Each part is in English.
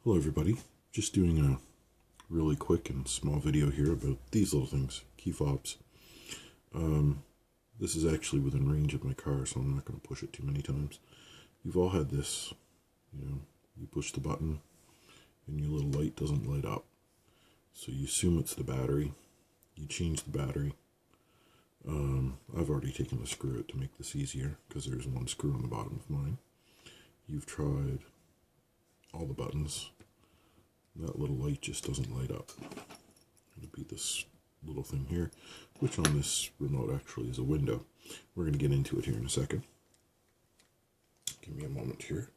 Hello everybody, just doing a really quick and small video here about these little things, key fobs. This is actually within range of my car, so I'm not going to push it too many times. You've all had this, you push the button and your little light doesn't light up. So you assume it's the battery, you change the battery. I've already taken the screw out to make this easier because there's one screw on the bottom of mine. You've tried all the buttons. That little light just doesn't light up. It'll be this little thing here, which on this remote actually is a window. We're going to get into it here in a second. Give me a moment here.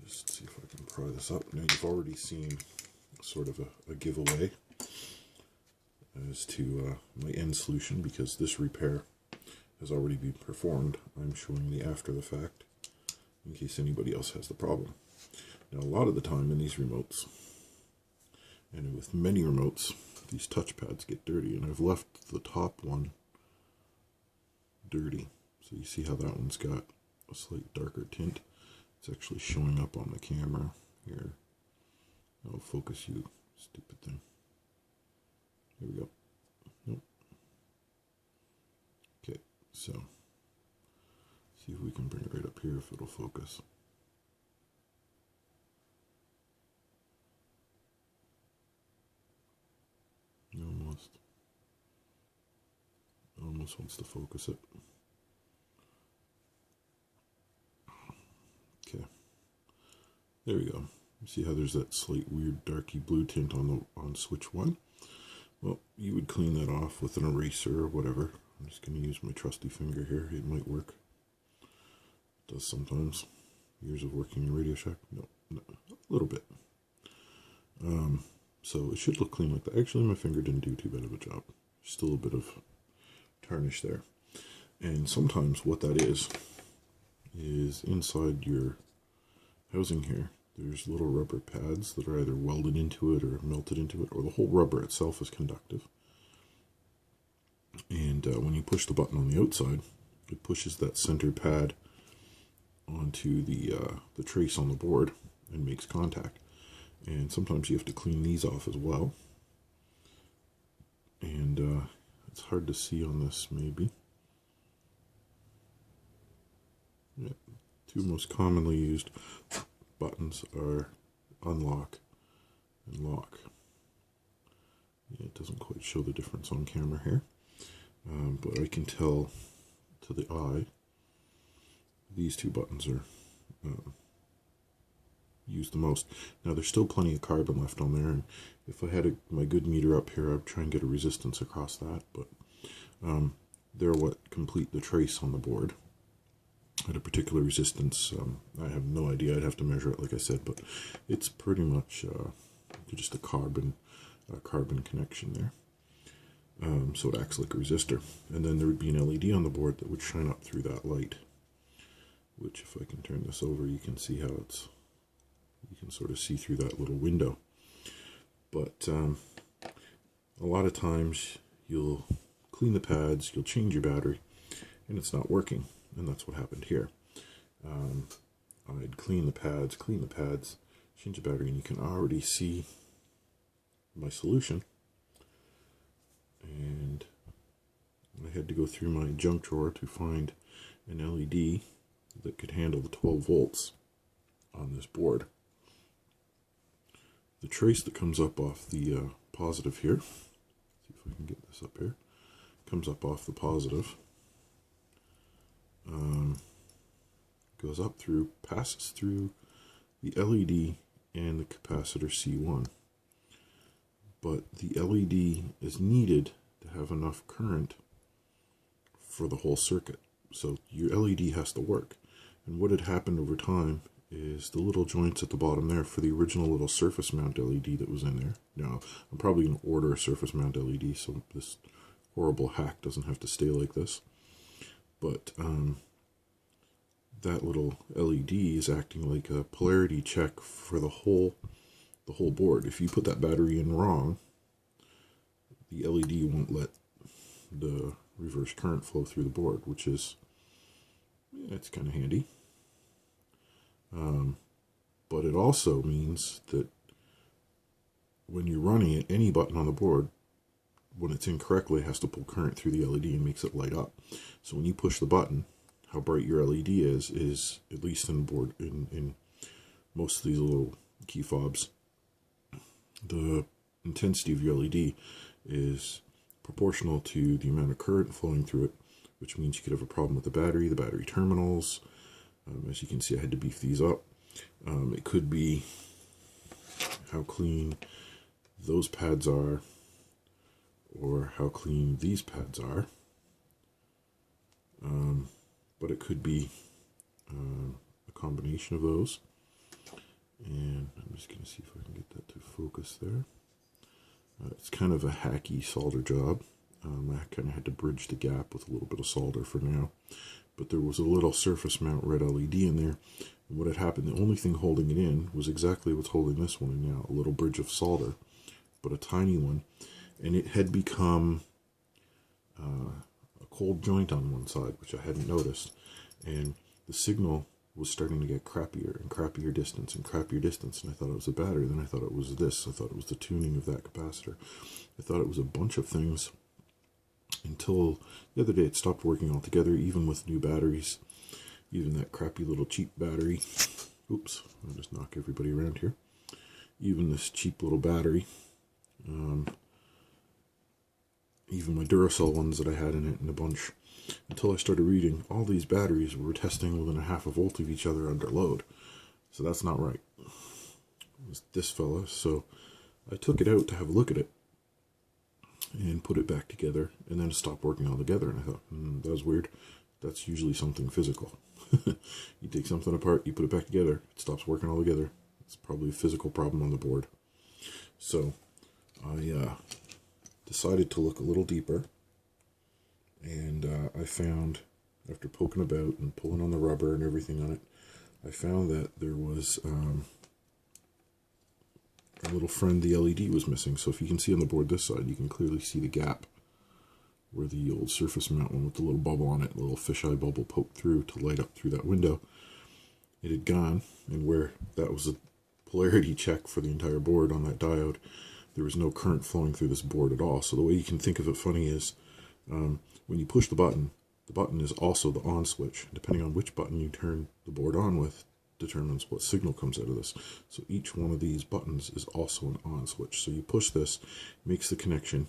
Just see if I can pry this up. Now you've already seen sort of a giveaway as to my end solution, because this repair has already been performed. I'm showing the after the fact in case anybody else has the problem. Now, a lot of the time in these remotes, and with many remotes, these touchpads get dirty, and I've left the top one dirty. So you see how that one's got a slight darker tint. It's actually showing up on the camera here. I'll focus, you stupid thing. Here we go. Nope. Okay, so see if we can bring it right up here if it'll focus. Almost wants to focus it. Okay, there we go. You see how there's that slight weird darky blue tint on switch 1? Well, you would clean that off with an eraser or whatever. I'm just going to use my trusty finger here. It might work. It does sometimes. Years of working in Radio Shack. No, a little bit. So it should look clean like that. Actually, my finger didn't do too bad of a job. Still a bit of tarnish there. And sometimes what that is inside your housing here, there's little rubber pads that are either welded into it or melted into it, or the whole rubber itself is conductive. And when you push the button on the outside, it pushes that center pad onto the trace on the board and makes contact. And sometimes you have to clean these off as well. And it's hard to see on this, maybe. Yeah. Two most commonly used buttons are unlock and lock. Yeah, it doesn't quite show the difference on camera here. But I can tell to the eye, these two buttons are used the most. Now there's still plenty of carbon left on there, and if I had my good meter up here, I'd try and get a resistance across that, but they're what complete the trace on the board at a particular resistance. I have no idea, I'd have to measure it like I said, but it's pretty much just a carbon connection there. So it acts like a resistor, and then there would be an LED on the board that would shine up through that light, which if I can turn this over, you can see how you can sort of see through that little window. But a lot of times you'll clean the pads, you'll change your battery, and it's not working. And that's what happened here. I'd clean the pads, change the battery, and you can already see my solution. And I had to go through my junk drawer to find an LED that could handle the 12 volts on this board. The trace that comes up off the positive here, see if I can get this up here, comes up off the positive, goes up through, passes through the LED and the capacitor C1. But the LED is needed to have enough current for the whole circuit. So your LED has to work. And what had happened over time is the little joints at the bottom there for the original little surface mount LED that was in there. Now, I'm probably going to order a surface mount LED so this horrible hack doesn't have to stay like this. But that little LED is acting like a polarity check for the whole board. If you put that battery in wrong, the LED won't let the reverse current flow through the board, which is, yeah, it's kind of handy. but it also means that when you're running it, any button on the board, when it's incorrectly, has to pull current through the LED and makes it light up. So when you push the button, how bright your LED is at least in board in most of these little key fobs, the intensity of your LED is proportional to the amount of current flowing through it, which means you could have a problem with the battery terminals. As you can see, I had to beef these up. It could be how clean those pads are, or how clean these pads are. But it could be a combination of those. And I'm just going to see if I can get that to focus there. It's kind of a hacky solder job. I kind of had to bridge the gap with a little bit of solder for now. But there was a little surface mount red LED in there. And what had happened, the only thing holding it in was exactly what's holding this one in now. A little bridge of solder, but a tiny one. And it had become a cold joint on one side, which I hadn't noticed. And the signal was starting to get crappier and crappier distance and crappier distance, and I thought it was a battery. Then I thought it was this. I thought it was the tuning of that capacitor. I thought it was a bunch of things until the other day it stopped working altogether, even with new batteries, even that crappy little cheap battery. Oops, I'll just knock everybody around here. Even this cheap little battery, even my Duracell ones that I had in it in a bunch, until I started reading, all these batteries were testing within a half a volt of each other under load. So that's not right. It was this fella. So I took it out to have a look at it and put it back together, and then it stopped working altogether. And I thought, that was weird. That's usually something physical. You take something apart, you put it back together, it stops working altogether. It's probably a physical problem on the board. So I decided to look a little deeper. And I found, after poking about and pulling on the rubber and everything on it, I found that there was a little friend the LED was missing. So if you can see on the board this side, you can clearly see the gap where the old surface mount one with the little bubble on it, a little fisheye bubble poked through to light up through that window. It had gone, and where that was a polarity check for the entire board on that diode, there was no current flowing through this board at all. So the way you can think of it funny is, when you push the button is also the on switch. Depending on which button you turn the board on with determines what signal comes out of this. So each one of these buttons is also an on switch. So you push this, makes the connection,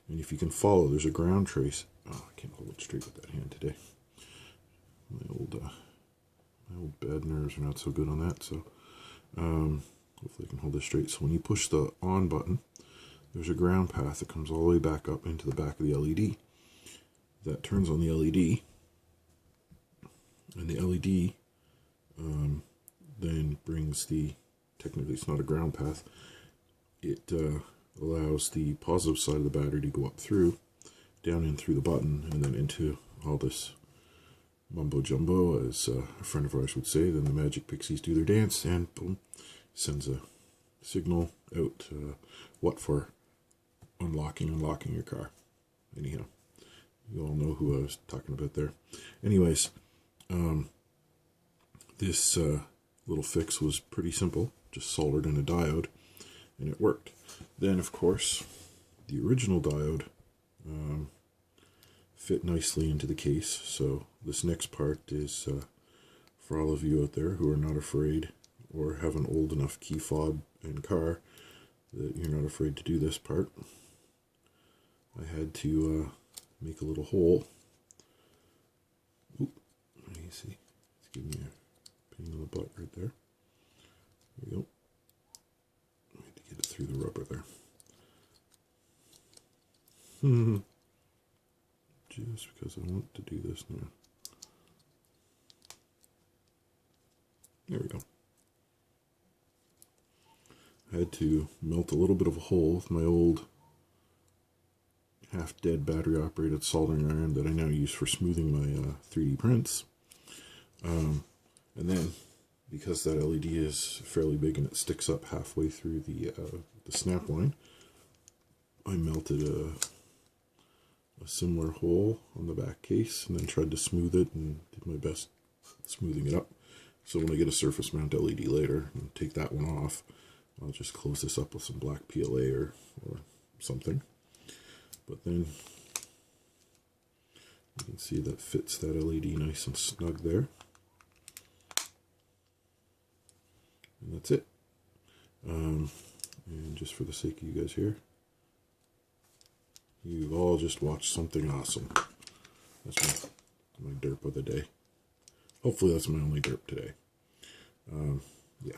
and if you can follow, there's a ground trace. Oh, I can't hold it straight with that hand today. My old bad nerves are not so good on that. So hopefully I can hold this straight. So when you push the on button, there's a ground path that comes all the way back up into the back of the LED. That turns on the LED, and the LED then brings technically it's not a ground path, it allows the positive side of the battery to go up through, down in through the button, and then into all this mumbo jumbo, as a friend of ours would say. Then the magic pixies do their dance, and boom, sends a signal out, what for? Unlocking your car. Anyhow. You all know who I was talking about there. Anyways, this little fix was pretty simple. Just soldered in a diode, and it worked. Then, of course, the original diode fit nicely into the case. So this next part is for all of you out there who are not afraid or have an old enough key fob and car that you're not afraid to do this part. I had to make a little hole. Oop, you see, it's giving me a pain in the butt right there. There we go. I need to get it through the rubber there. Just because I want to do this now. There we go. I had to melt a little bit of a hole with my old half-dead battery-operated soldering iron that I now use for smoothing my 3D prints. And then, because that LED is fairly big and it sticks up halfway through the snap line, I melted a similar hole on the back case and then tried to smooth it and did my best smoothing it up. So when I get a surface mount LED later and take that one off, I'll just close this up with some black PLA or something. But then you can see that fits that LED nice and snug there. And that's it. And just for the sake of you guys here, you've all just watched something awesome. That's my derp of the day. Hopefully that's my only derp today. Yeah.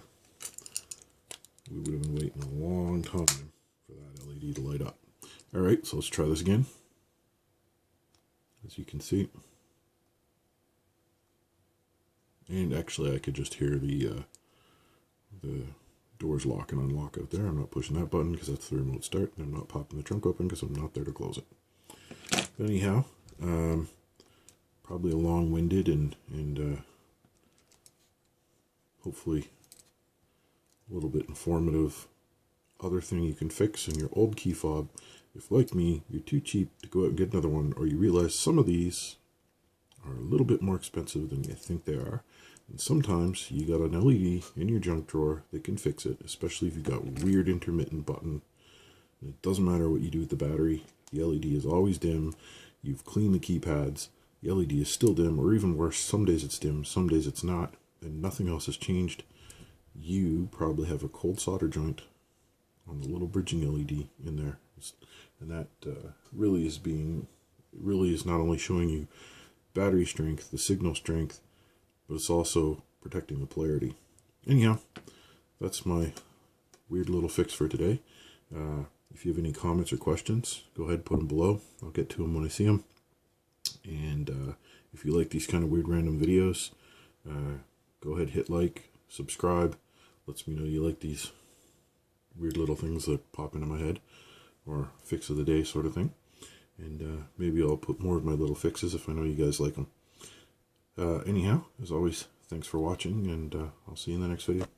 We would have been waiting a long time for that LED to light up. Alright, so let's try this again. As you can see. And actually I could just hear the doors lock and unlock out there. I'm not pushing that button because that's the remote start. And I'm not popping the trunk open because I'm not there to close it. But anyhow, probably a long-winded and hopefully a little bit informative other thing you can fix in your old key fob. If, like me, you're too cheap to go out and get another one, or you realize some of these are a little bit more expensive than you think they are, and sometimes you got an LED in your junk drawer that can fix it, especially if you've got weird intermittent button. And it doesn't matter what you do with the battery, the LED is always dim. You've cleaned the keypads, the LED is still dim, or even worse, some days it's dim, some days it's not, and nothing else has changed. You probably have a cold solder joint on the little bridging LED in there, and that really is not only showing you battery strength, the signal strength, but it's also protecting the polarity. Anyhow, that's my weird little fix for today. If you have any comments or questions, go ahead and put them below. I'll get to them when I see them. And if you like these kind of weird random videos, go ahead, hit like, subscribe. Lets me know you like these weird little things that pop into my head, or fix of the day sort of thing. And maybe I'll put more of my little fixes if I know you guys like them. Anyhow, as always, thanks for watching, and I'll see you in the next video.